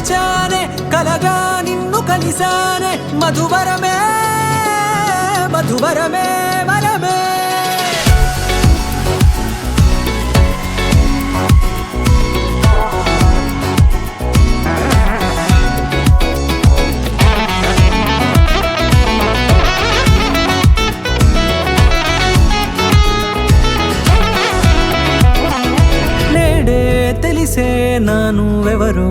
మరిచానే కలగా నిన్ను కలిసానే మధువరమే మధువరమే వరమే తెలిసే నానువెవరో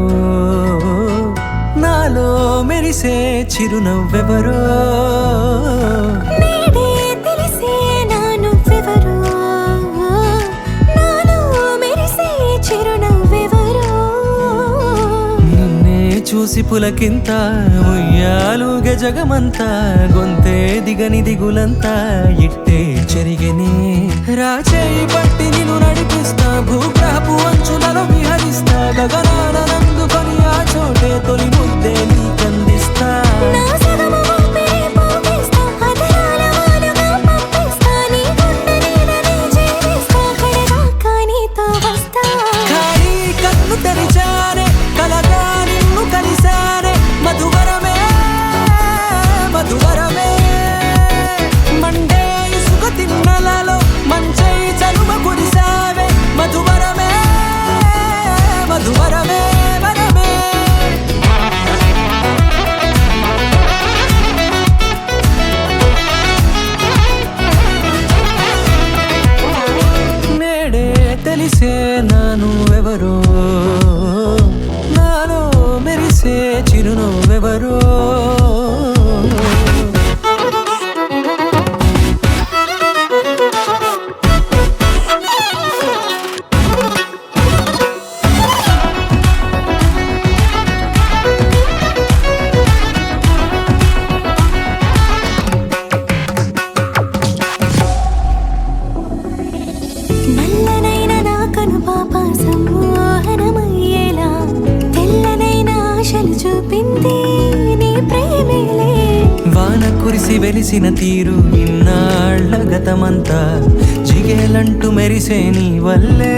నాలో మెరిసే చిరునవ్వెవరో నేడే తెలిసే నానువెవరో నాలో మెరిసే చిరునవ్వెవరో నిన్నే చూసి పులకింత ఉయ్యాలుగే జగమంతా గొంతే దిగని దిగులంతా ఇట్టే చెరిగెనే రాచేయి పట్టి నిన్ను నడిపిస్తా భూగ్రహపు అంచులలో విహరిస్తా గగనాన నందుకొని ఆ చోటే తొలి ముద్దే నీకందిస్తా నా సగము ఊపిరి పోగిస్తా అదరాల వాలుగా పంపిస్తా నీ గుండె నీడనే చేరిస్తా కడదాకా నీతో వస్తా ఖాళీ కన్ను తెరిచానే కలగా నిన్ను కలిసానే మధువరమే మధువరమే మండే ఇసుక తిన్నలలో మంచై చలుమ కురిసావే మధువరమే మధువరమే వరమే నేడే తెలిసే నానువెవరో నాలో మెరిసే చిరునవ్వెవరో నల్లనైన నా కనుపాప సమ్మోహనమయ్యేలా తెల్లనైన ఆశలు చూపింది నీ ప్రేమేలే వాన కురిసి వెలిసిన తీరు ఇన్నాళ్ళ గతమంతా జిగేలంటూ మెరిసే నీ వల్లే